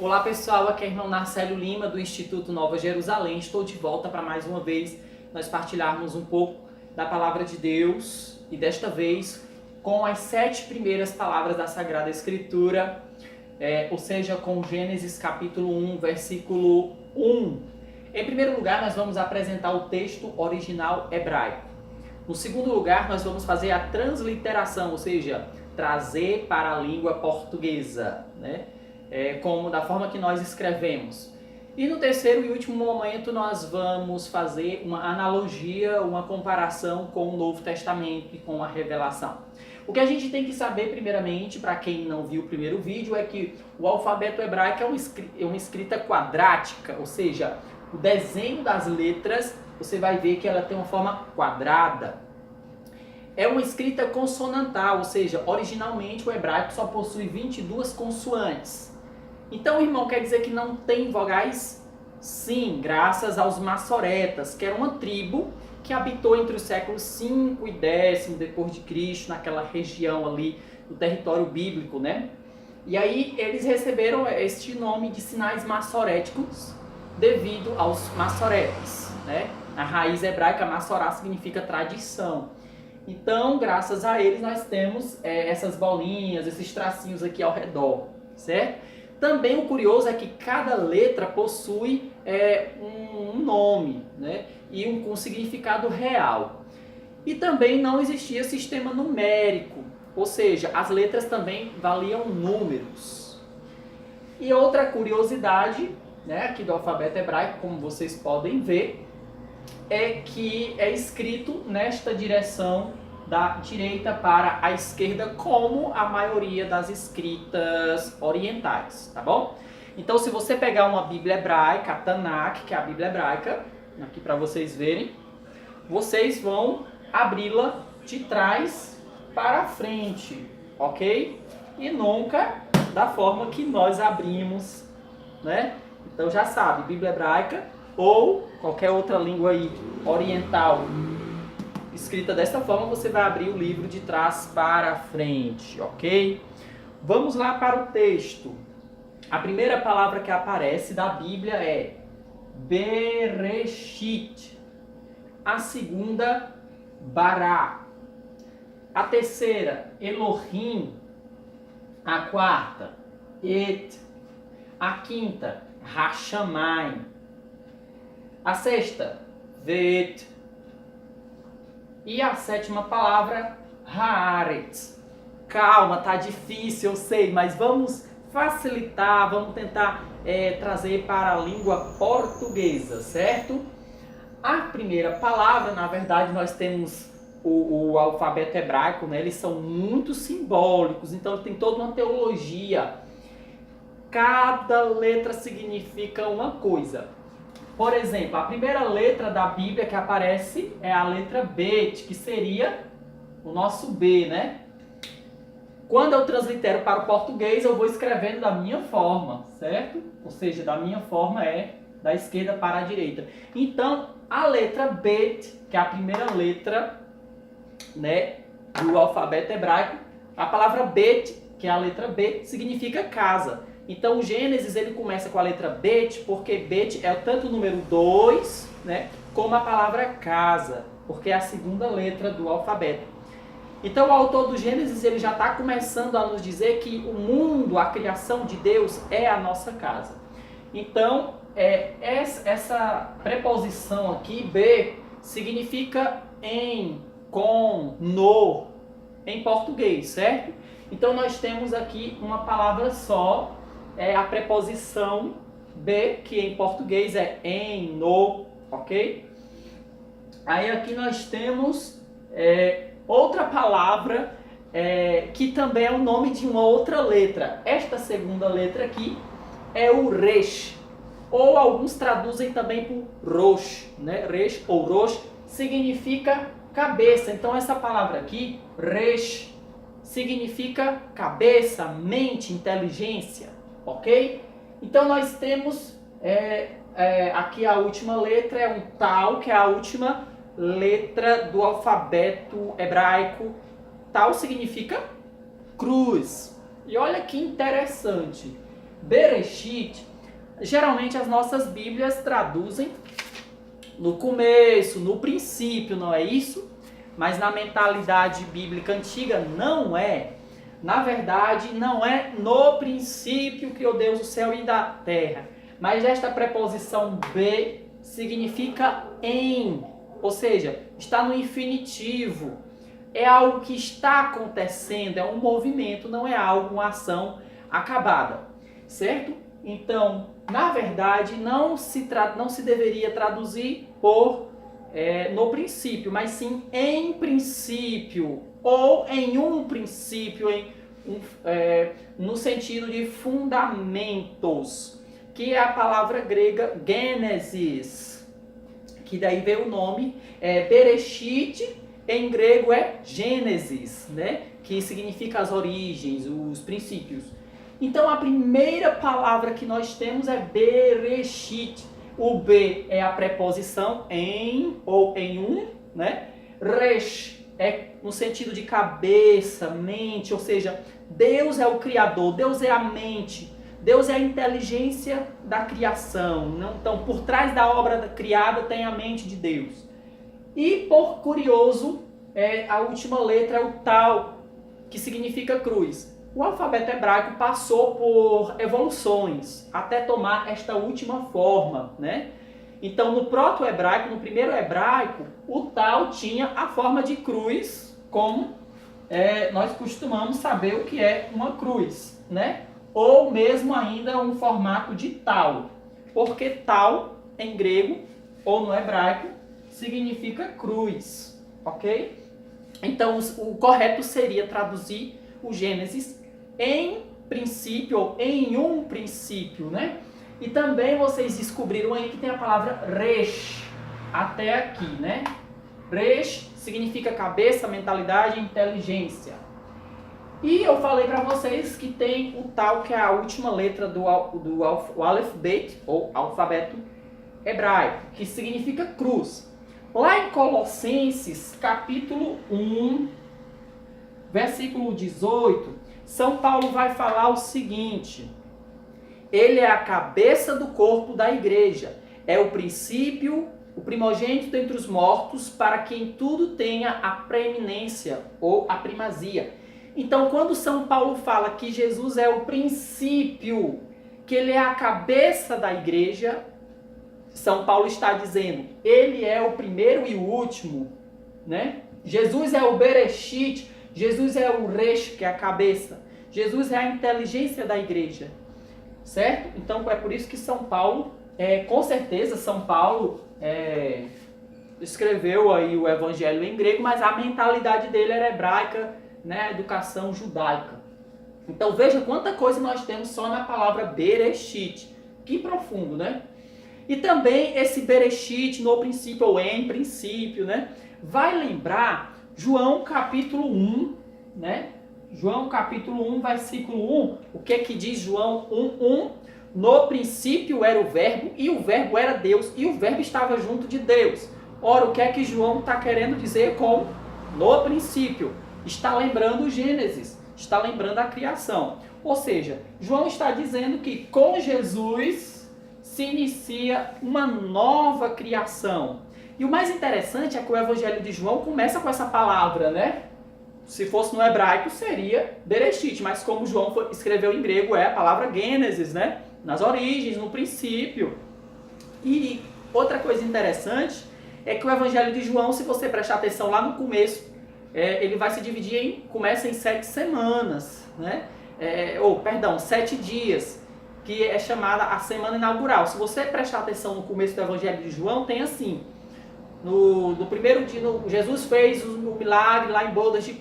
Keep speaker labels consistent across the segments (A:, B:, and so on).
A: Olá pessoal, aqui é o irmão Narcélio Lima do Instituto Nova Jerusalém. Estou de volta para mais uma vez nós partilharmos um pouco da Palavra de Deus e desta vez com as 7 primeiras palavras da Sagrada Escritura, ou seja, com Gênesis capítulo 1, versículo 1. Em primeiro lugar, nós vamos apresentar o texto original hebraico. No segundo lugar, nós vamos fazer a transliteração, ou seja, trazer para a língua portuguesa, né? Como da forma que nós escrevemos. E no terceiro e último momento nós vamos fazer uma analogia, uma comparação com o Novo Testamento e com a Revelação. O que a gente tem que saber primeiramente, para quem não viu o primeiro vídeo, é que o alfabeto hebraico é uma escrita quadrática, ou seja, o desenho das letras, você vai ver que ela tem uma forma quadrada. É uma escrita consonantal, ou seja, originalmente o hebraico só possui 22 consoantes. Então, irmão, quer dizer que não tem vogais? Sim, graças aos Massoretas, que era uma tribo que habitou entre os séculos 5 e 10 depois de Cristo, naquela região ali do território bíblico, né? E aí eles receberam este nome de sinais massoréticos devido aos Massoretas, né? A raiz hebraica Massorá significa tradição. Então, graças a eles, nós temos essas bolinhas, esses tracinhos aqui ao redor, certo? Também o curioso é que cada letra possui um nome, né? E um significado real. E também não existia sistema numérico, ou seja, as letras também valiam números. E outra curiosidade, né, aqui do alfabeto hebraico, como vocês podem ver, é que é escrito nesta direção da direita para a esquerda, como a maioria das escritas orientais, tá bom? Então, se você pegar uma Bíblia hebraica, a Tanakh, que é a Bíblia hebraica, aqui para vocês verem, vocês vão abri-la de trás para frente, ok? E nunca da forma que nós abrimos, né? Então já sabe, Bíblia hebraica ou qualquer outra língua aí oriental escrita desta forma, você vai abrir o livro de trás para frente, ok? Vamos lá para o texto. A primeira palavra que aparece da Bíblia é Bereshit. A segunda, Bará. A terceira, Elohim. A quarta, Et. A quinta, Hashamayim. A sexta, Vet. E a sétima palavra, Haaretz. Calma, tá difícil, eu sei, mas vamos facilitar, vamos tentar trazer para a língua portuguesa, certo? A primeira palavra, na verdade, nós temos o alfabeto hebraico, né? Eles são muito simbólicos, então tem toda uma teologia. Cada letra significa uma coisa. Por exemplo, a primeira letra da Bíblia que aparece é a letra Bet, que seria o nosso B, né? Quando eu translitero para o português, eu vou escrevendo da minha forma, certo? Ou seja, da minha forma é da esquerda para a direita. Então, a letra Bet, que é a primeira letra, né, do alfabeto hebraico, a palavra Bet, que é a letra B, significa casa. Então o Gênesis ele começa com a letra Bet, porque Bet é tanto o número 2, né, como a palavra casa, porque é a segunda letra do alfabeto. Então o autor do Gênesis ele já está começando a nos dizer que o mundo, a criação de Deus é a nossa casa. Então essa preposição aqui, B, significa em, com, no, em português, certo? Então nós temos aqui uma palavra só, a preposição B, que em português é em, no, ok? Aí aqui nós temos outra palavra que também é o nome de uma outra letra. Esta segunda letra aqui é o Resh, ou alguns traduzem também por Rosh, né? Resh ou Rosh significa cabeça. Então essa palavra aqui, Resh, significa cabeça, mente, inteligência. Ok? Então nós temos aqui a última letra, é um Tal, que é a última letra do alfabeto hebraico. Tal significa cruz. E olha que interessante. Bereshit, geralmente as nossas Bíblias traduzem no começo, no princípio, não é isso? Mas na mentalidade bíblica antiga não é. Na verdade, não é no princípio criou Deus o céu e da terra. Mas esta preposição be significa em, ou seja, está no infinitivo. É algo que está acontecendo, é um movimento, não é algo, uma ação acabada, certo? Então, na verdade, não se deveria traduzir por no princípio, mas sim em princípio, ou em um princípio, no sentido de fundamentos, que é a palavra grega Gênesis, que daí veio o nome Bereshit, em grego é Gênesis, né? Que significa as origens, os princípios. Então a primeira palavra que nós temos é Bereshit. O B é a preposição em ou em um, né? Resh é no sentido de cabeça, mente, ou seja, Deus é o Criador, Deus é a mente, Deus é a inteligência da criação. Então, por trás da obra criada tem a mente de Deus. E, por curioso, a última letra é o Tal, que significa cruz. O alfabeto hebraico passou por evoluções até tomar esta última forma, né? Então, no proto-hebraico, no primeiro hebraico, o Tal tinha a forma de cruz, como nós costumamos saber o que é uma cruz, né? Ou mesmo ainda um formato de Tal, porque Tal, em grego ou no hebraico, significa cruz, ok? Então, o correto seria traduzir o Gênesis em princípio, ou em um princípio, né? E também vocês descobriram aí que tem a palavra Resh, até aqui, né? Resh significa cabeça, mentalidade, inteligência. E eu falei para vocês que tem o Tal, que é a última letra do alfabeto, ou alfabeto hebraico, que significa cruz. Lá em Colossenses, capítulo 1, versículo 18, São Paulo vai falar o seguinte: ele é a cabeça do corpo da igreja, é o princípio, o primogênito entre os mortos, para quem tudo tenha a preeminência ou a primazia. Então, quando São Paulo fala que Jesus é o princípio, que ele é a cabeça da igreja, São Paulo está dizendo, ele é o primeiro e o último, né? Jesus é o Bereshit, Jesus é o Resh, que é a cabeça. Jesus é a inteligência da igreja, certo? Então é por isso que São Paulo, com certeza São Paulo escreveu aí o evangelho em grego, mas a mentalidade dele era hebraica, né? Educação judaica. Então veja quanta coisa nós temos só na palavra Bereshit. Que profundo, né? E também esse Bereshit, no princípio ou em princípio, né? Vai lembrar João capítulo 1, né? João capítulo 1, versículo 1. O que é que diz João 1:1? No princípio era o verbo, e o verbo era Deus, e o verbo estava junto de Deus. Ora, o que é que João está querendo dizer com no princípio? Está lembrando Gênesis, está lembrando a criação. Ou seja, João está dizendo que com Jesus se inicia uma nova criação. E o mais interessante é que o Evangelho de João começa com essa palavra, né? Se fosse no hebraico seria Bereshit, mas como João escreveu em grego é a palavra Gênesis, né? Nas origens, no princípio. E outra coisa interessante é que o Evangelho de João, se você prestar atenção lá no começo, ele vai se dividir começa em 7 semanas, né? 7 dias, que é chamada a semana inaugural. Se você prestar atenção no começo do Evangelho de João, tem assim, no primeiro dia, Jesus fez o milagre lá em bodas de,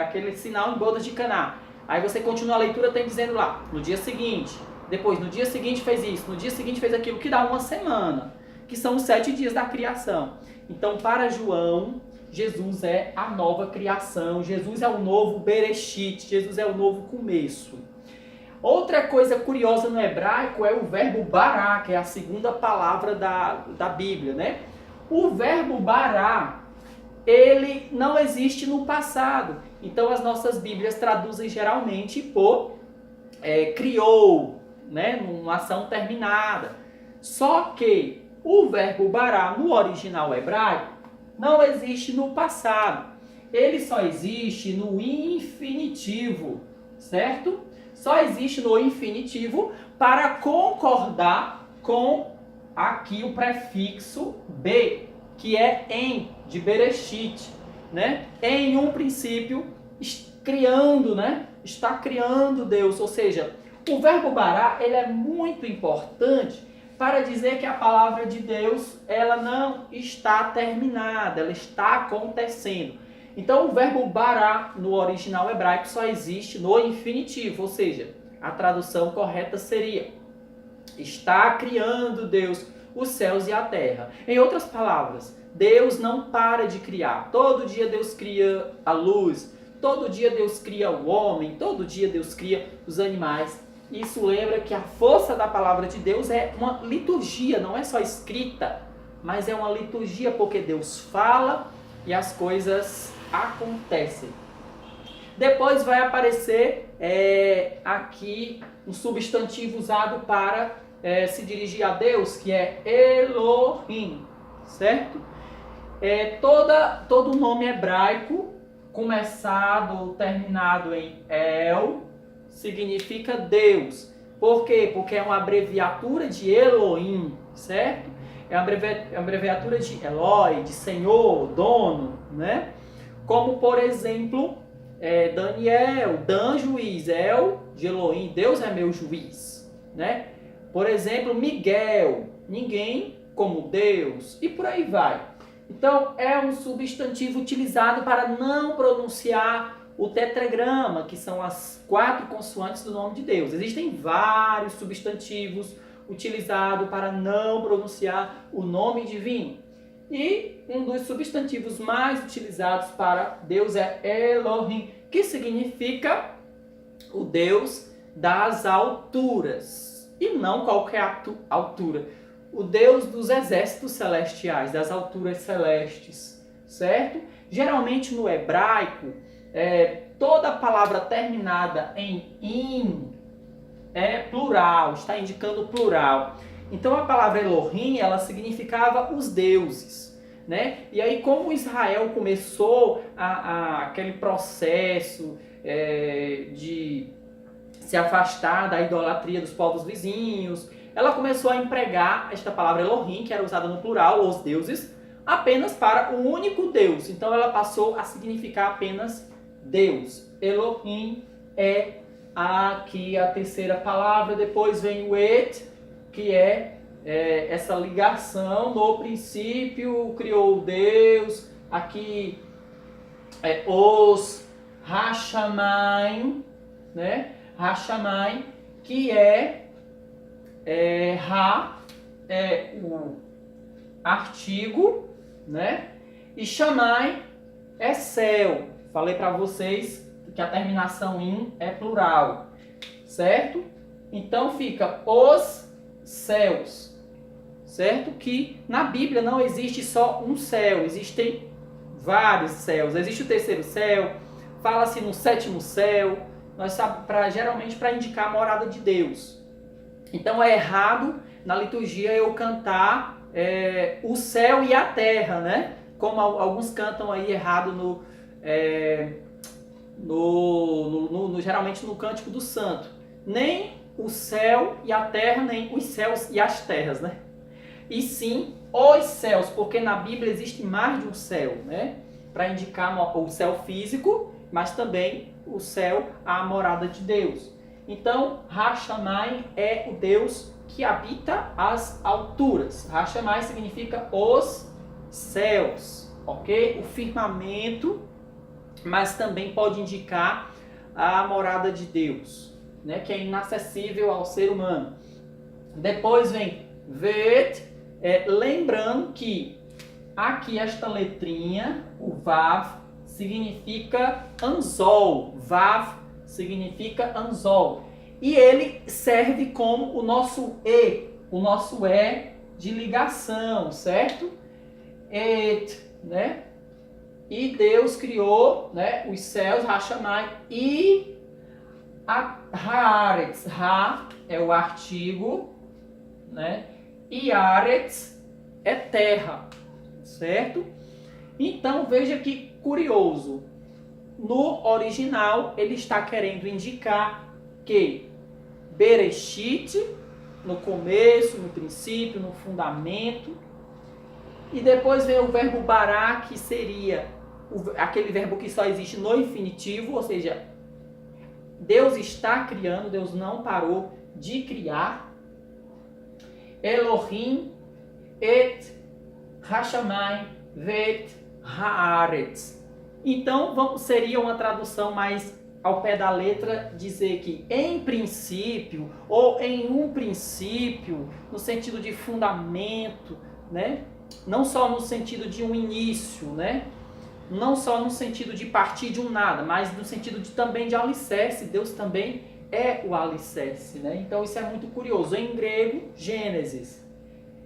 A: aquele sinal em bodas de Caná. Aí você continua a leitura, tem dizendo lá, no dia seguinte, depois no dia seguinte fez isso, no dia seguinte fez aquilo, que dá uma semana, que são os 7 dias da criação. Então, para João, Jesus é a nova criação, Jesus é o novo Bereshit, Jesus é o novo começo. Outra coisa curiosa no hebraico é o verbo bará, que é a segunda palavra da Bíblia, né? O verbo bará, ele não existe no passado. Então as nossas Bíblias traduzem geralmente por criou, né, numa ação terminada. Só que o verbo bará no original hebraico não existe no passado. Ele só existe no infinitivo, certo? Só existe no infinitivo para concordar com aqui o prefixo B, que é em, de Bereshit, né? Em um princípio, criando, né? Está criando Deus, ou seja, o verbo bará, ele é muito importante para dizer que a palavra de Deus, ela não está terminada, ela está acontecendo. Então, o verbo bará no original hebraico só existe no infinitivo, ou seja, a tradução correta seria: está criando Deus os céus e a terra. Em outras palavras, Deus não para de criar. Todo dia Deus cria a luz, todo dia Deus cria o homem, todo dia Deus cria os animais. Isso lembra que a força da palavra de Deus é uma liturgia, não é só escrita, mas é uma liturgia porque Deus fala e as coisas acontecem. Depois vai aparecer aqui um substantivo usado para se dirigir a Deus, que é Elohim, certo? Todo nome hebraico começado ou terminado em El significa Deus. Por quê? Porque é uma abreviatura de Elohim, certo? É uma abreviatura de Eloi, de Senhor, dono, né? Como, por exemplo, Daniel, Dan juiz, El de Elohim, Deus é meu juiz, né? Por exemplo, Miguel, ninguém como Deus, e por aí vai. Então, é um substantivo utilizado para não pronunciar o tetragrama, que são as 4 consoantes do nome de Deus. Existem vários substantivos utilizados para não pronunciar o nome divino. E um dos substantivos mais utilizados para Deus é Elohim, que significa o Deus das alturas. E não qualquer altura. O Deus dos exércitos celestiais, das alturas celestes, certo? Geralmente no hebraico, toda palavra terminada em in é plural, está indicando plural. Então a palavra Elohim, ela significava os deuses, né? E aí como Israel começou aquele processo de se afastar da idolatria dos povos vizinhos, ela começou a empregar esta palavra Elohim, que era usada no plural, os deuses, apenas para o único Deus. Então ela passou a significar apenas Deus. Elohim é aqui a terceira palavra, depois vem o Et, que é essa ligação. No princípio criou Deus, aqui os Hashamayim, né? Hashamayim, que Ra é o artigo, né? E Shammai é céu. Falei para vocês que a terminação in é plural, certo? Então fica os céus, certo? Que na Bíblia não existe só um céu, existem vários céus. Existe o terceiro céu, fala-se no sétimo céu, geralmente para indicar a morada de Deus. Então é errado na liturgia eu cantar o céu e a terra, né? Como alguns cantam aí errado geralmente no Cântico do Santo. Nem o céu e a terra, nem os céus e as terras, né? E sim os céus, porque na Bíblia existe mais de um céu, né? Para indicar o céu físico, mas também o céu, a morada de Deus. Então, Hashamayim é o Deus que habita as alturas. Hashamayim significa os céus, ok? O firmamento, mas também pode indicar a morada de Deus, né? Que é inacessível ao ser humano. Depois vem Vet, lembrando que aqui esta letrinha, o Vav, significa anzol. Vav significa anzol. E ele serve como o nosso o nosso de ligação, certo? Et, né? E Deus criou, né, os céus, Hashamayim, e Haaretz, ha é o artigo, né? E Aretz é terra, certo? Então veja que curioso. No original ele está querendo indicar que Bereshit, no começo, no princípio, no fundamento, e depois vem o verbo bará, que seria aquele verbo que só existe no infinitivo, ou seja, Deus está criando, Deus não parou de criar. Elohim et Hashamayim vet haaretz. Então seria uma tradução mais ao pé da letra dizer que em princípio, ou em um princípio, no sentido de fundamento, né? Não só no sentido de um início, né? Não só no sentido de partir de um nada, mas no sentido também de alicerce. Deus também é o alicerce, né? Então isso é muito curioso. Em grego, Gênesis.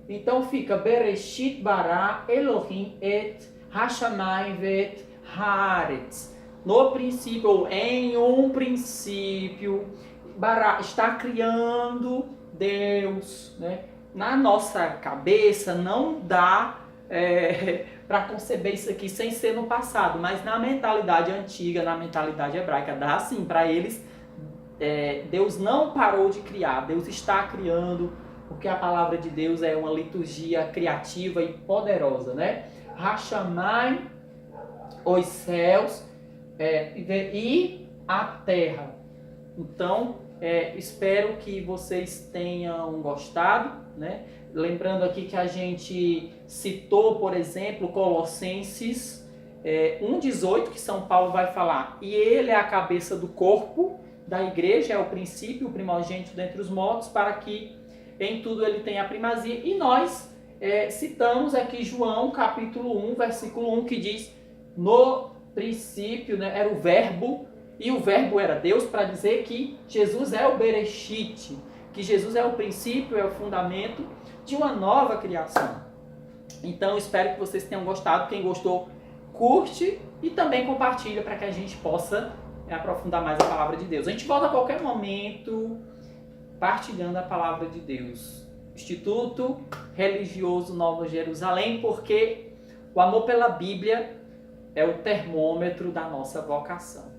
A: Então fica Bereshit bara Elohim et Hashamayim vet haaretz. No princípio, ou em um princípio, bara está criando Deus, né? Na nossa cabeça não dá para conceber isso aqui sem ser no passado, mas na mentalidade antiga, na mentalidade hebraica, dá sim. Para eles, Deus não parou de criar, Deus está criando, porque a palavra de Deus é uma liturgia criativa e poderosa, né? Hashamayim, os céus, e a terra. Então, espero que vocês tenham gostado, né? Lembrando aqui que a gente citou, por exemplo, Colossenses 1,18, que São Paulo vai falar. E ele é a cabeça do corpo da igreja, é o princípio, o primogênito dentre os mortos, para que em tudo ele tenha a primazia. E nós citamos aqui João, capítulo 1, versículo 1, que diz: no princípio, né, era o verbo, e o verbo era Deus, para dizer que Jesus é o Bereshit, que Jesus é o princípio, é o fundamento de uma nova criação. Então, espero que vocês tenham gostado. Quem gostou, curte e também compartilha para que a gente possa aprofundar mais a palavra de Deus. A gente volta a qualquer momento partilhando a palavra de Deus. Instituto Religioso Nova Jerusalém, porque o amor pela Bíblia é o termômetro da nossa vocação.